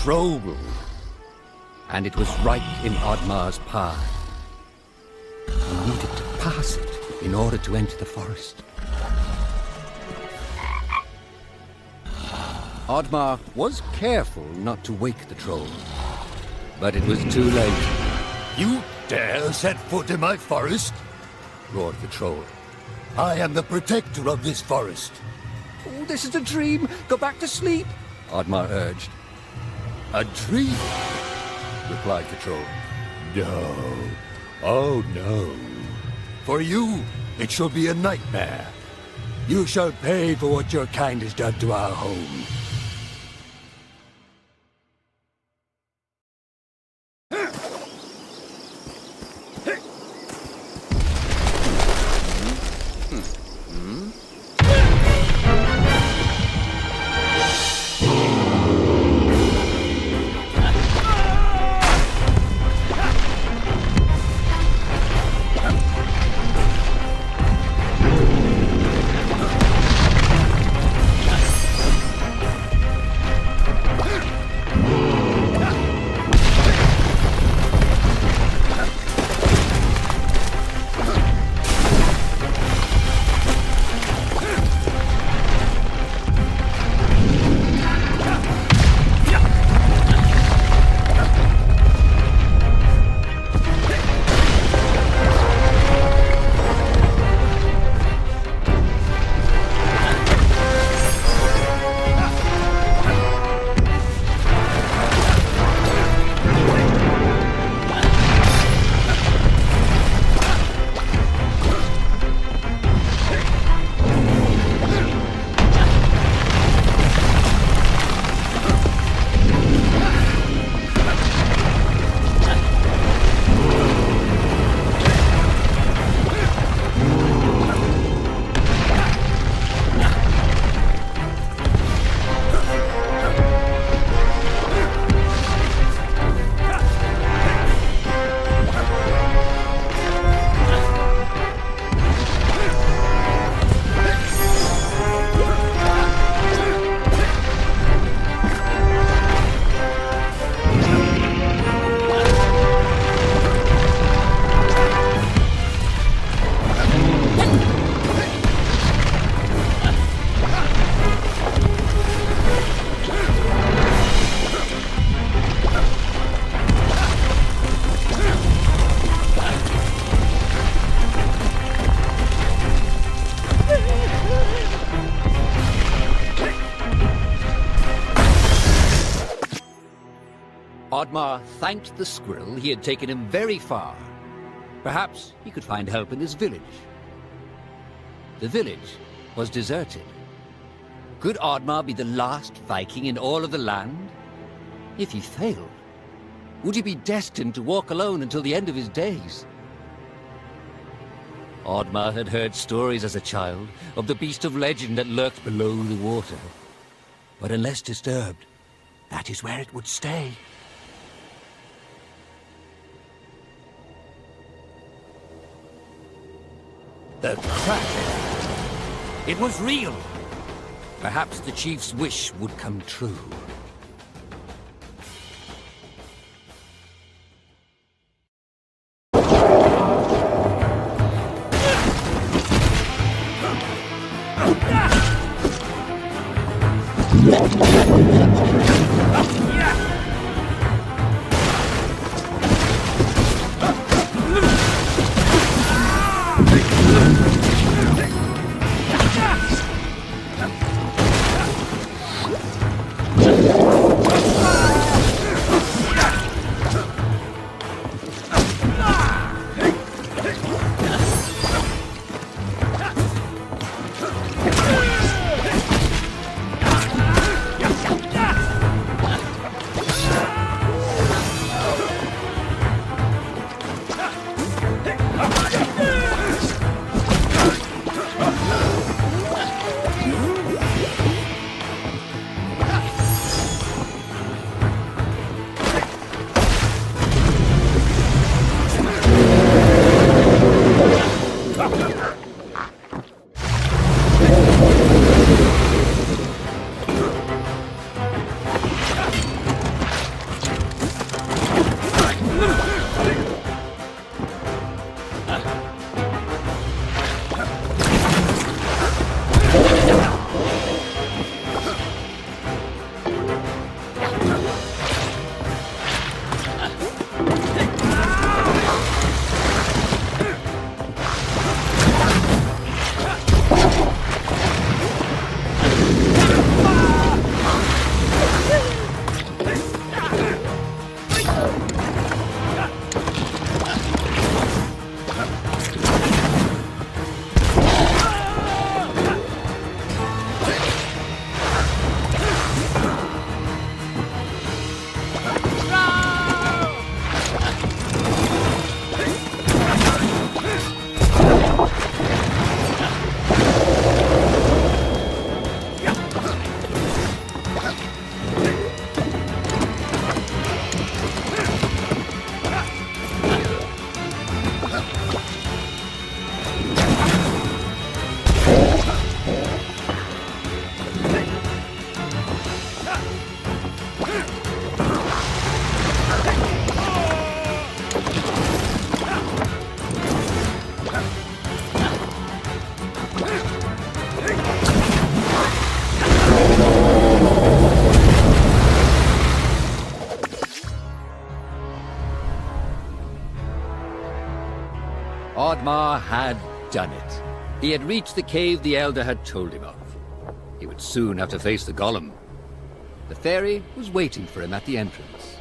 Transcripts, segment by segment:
troll. And it was right in ODDMAR's path. He needed to pass it in order to enter the forest. ODDMAR was careful not to wake the troll, but it was too late. You dare set foot in my forest? Roared the troll. I am the protector of this forest. Oh, this is a dream. Go back to sleep, ODDMAR urged. A dream? Replied the troll. No. Oh, no. For you, it shall be a nightmare. You shall pay for what your kind has done to our home. ODDMAR thanked the squirrel. He had taken him very far. Perhaps he could find help in his village. The village was deserted. Could ODDMAR be the last Viking in all of the land? If he failed, would he be destined to walk alone until the end of his days? ODDMAR had heard stories as a child of the beast of legend that lurked below the water. But unless disturbed, that is where it would stay. The crack. It was real. Perhaps the chief's wish would come true. done it. He had reached the cave the Elder had told him of. He would soon have to face the golem. The fairy was waiting for him at the entrance.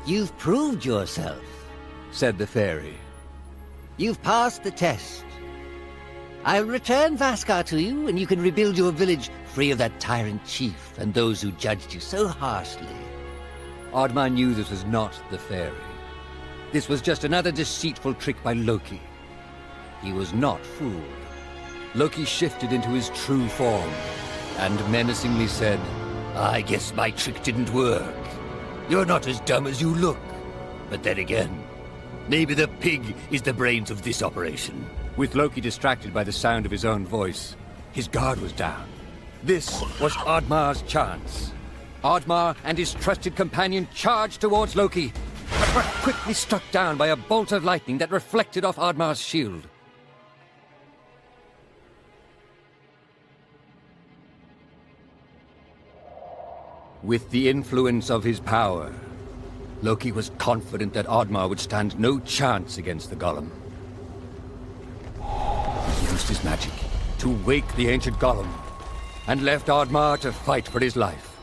You've proved yourself, Said the fairy. You've passed the test. I'll return Vaskar to you, and you can rebuild your village free of that tyrant chief and those who judged you so harshly. Oddmar knew this was not the fairy. This was just another deceitful trick by Loki. He was not fooled. Loki shifted into his true form and menacingly said, I guess my trick didn't work. You're not as dumb as you look. But then again, maybe the pig is the brains of this operation. With Loki distracted by the sound of his own voice, his guard was down. This was Oddmar's chance. Oddmar and his trusted companion charged towards Loki, but were quickly struck down by a bolt of lightning that reflected off Oddmar's shield. With the influence of his power, Loki was confident that Oddmar would stand no chance against the golem. He used his magic to wake the ancient golem and left Oddmar to fight for his life.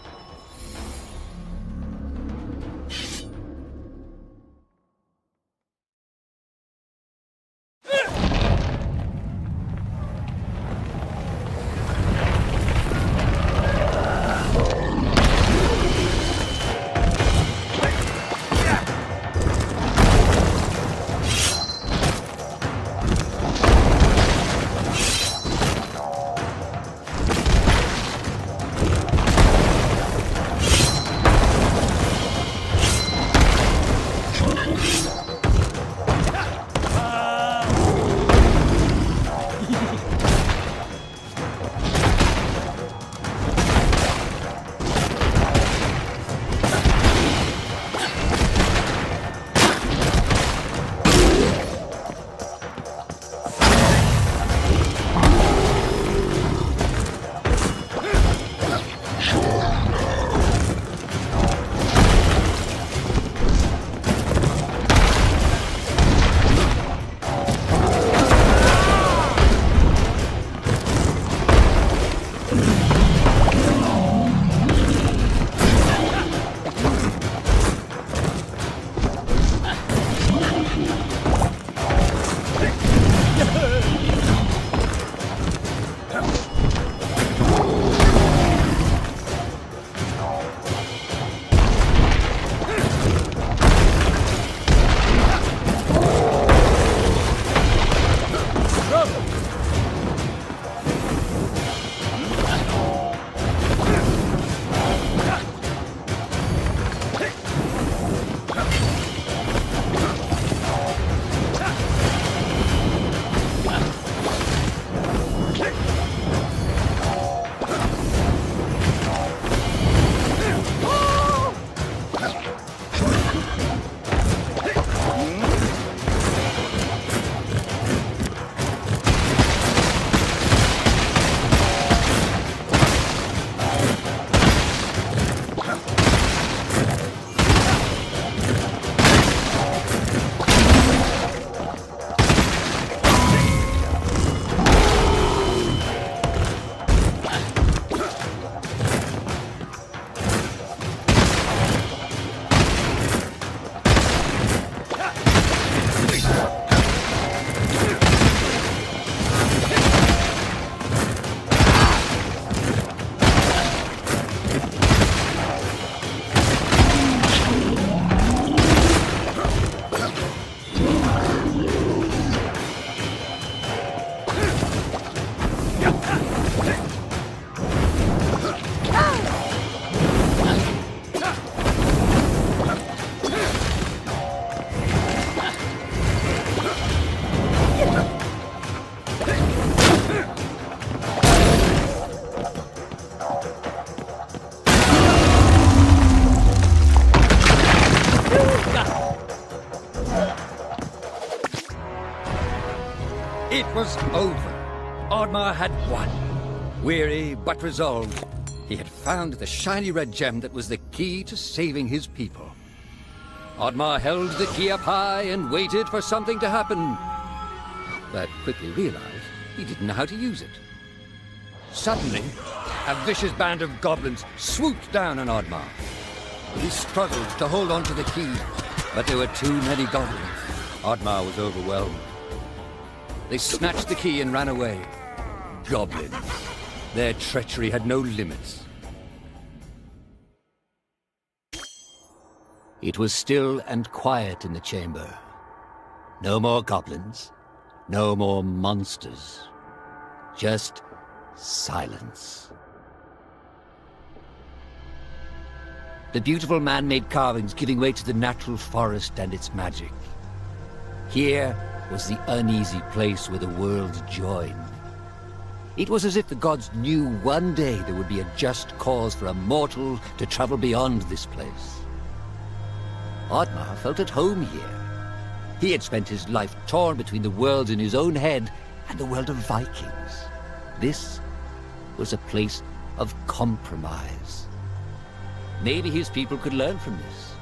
It was over. Oddmar had won. Weary but resolved, he had found the shiny red gem that was the key to saving his people. Oddmar held the key up high and waited for something to happen. but quickly realized he didn't know how to use it. Suddenly, a vicious band of goblins swooped down on ODDMAR. He struggled to hold on to the key, but there were too many goblins. ODDMAR was overwhelmed. They snatched the key and ran away. Goblins. Their treachery had no limits. It was still and quiet in the chamber. No more goblins. No more monsters. Just silence. The beautiful man-made carvings giving way to the natural forest and its magic. Here was the uneasy place where the worlds joined. It was as if the gods knew one day there would be a just cause for a mortal to travel beyond this place. ODDMAR felt at home here. He had spent his life torn between the worlds in his own head and the world of Vikings. This was a place of compromise. Maybe his people could learn from this.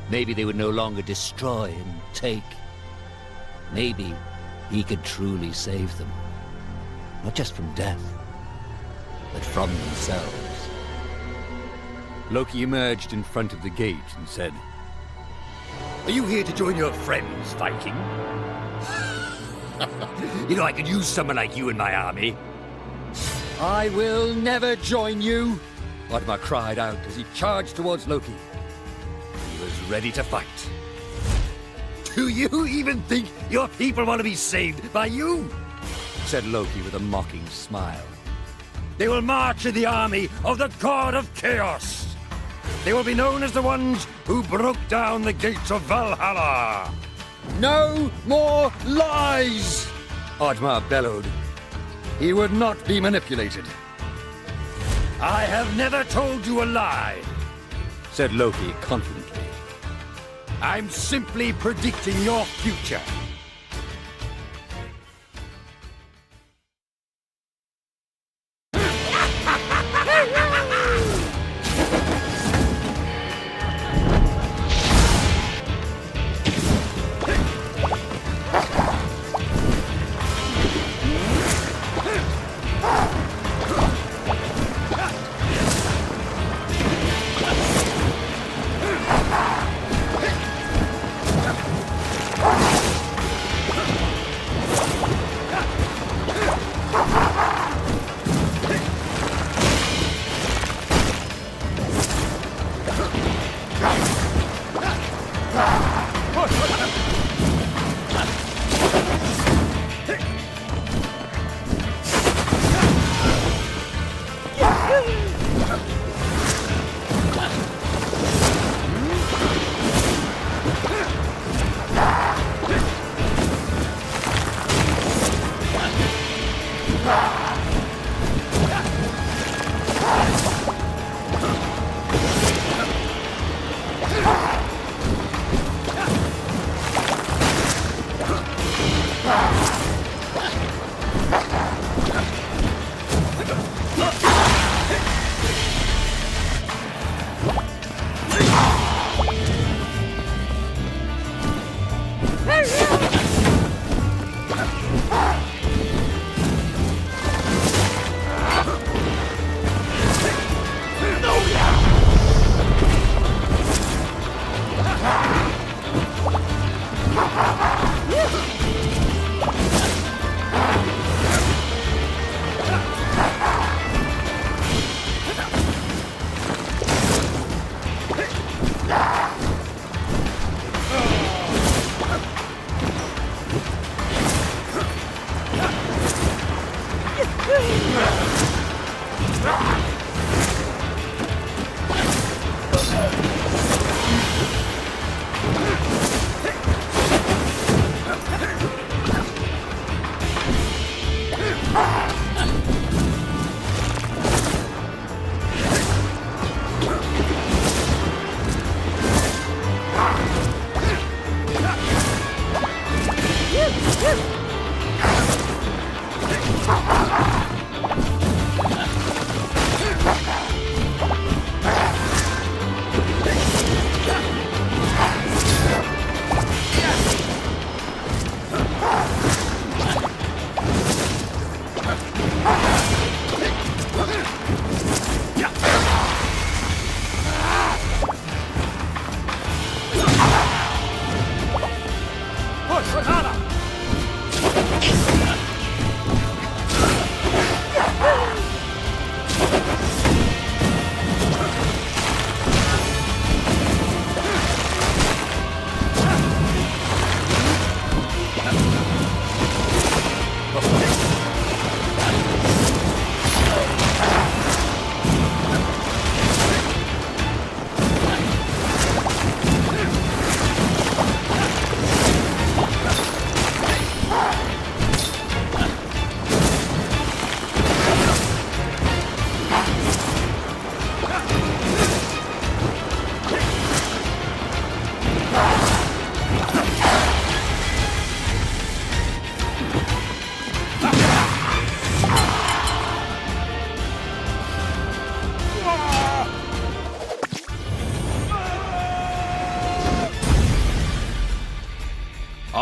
Maybe they would no longer destroy and take. Maybe he could truly save them. Not just from death, but from themselves. Loki emerged in front of the gate and said, Are you here to join your friends, Viking? You know, I could use someone like you in my army. I will never join you, ODDMAR cried out as he charged towards Loki. He was ready to fight. Do you even think your people want to be saved by you? Said Loki with a mocking smile. They will march in the army of the God of Chaos. They will be known as the ones who broke down the gates of Valhalla. No more lies! ODDMAR bellowed. He would not be manipulated. I have never told you a lie, said Loki confidently. I'm simply predicting your future.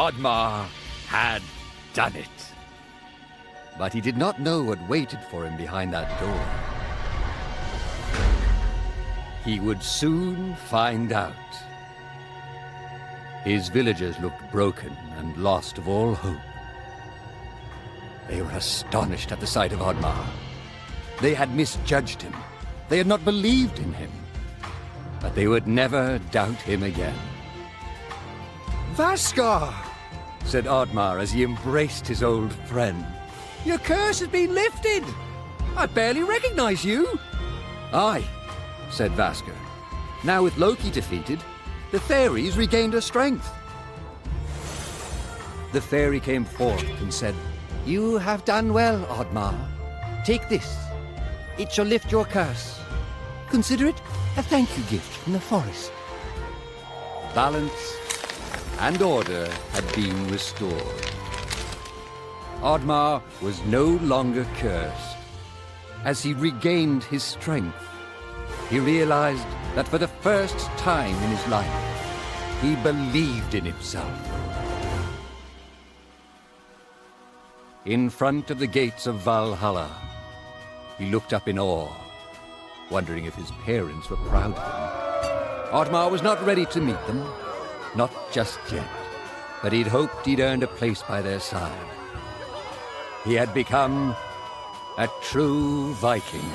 Oddmar had done it. But he did not know what waited for him behind that door. He would soon find out. His villagers looked broken and lost of all hope. They were astonished at the sight of Oddmar. They had misjudged him. They had not believed in him. But they would never doubt him again. Vaskar! Said Oddmar as he embraced his old friend. Your curse has been lifted! I barely recognize you! Aye, said Vaskar. Now with Loki defeated, the fairies regained her strength. The fairy came forth and said, "You have done well, Oddmar. Take this. It shall lift your curse. Consider it a thank you gift from the forest." Balance and order had been restored. Oddmar was no longer cursed. As he regained his strength, he realized that for the first time in his life, he believed in himself. In front of the gates of Valhalla, he looked up in awe, wondering if his parents were proud of him. Oddmar was not ready to meet them, not just yet, but he'd hoped he'd earned a place by their side. He had become a true Viking.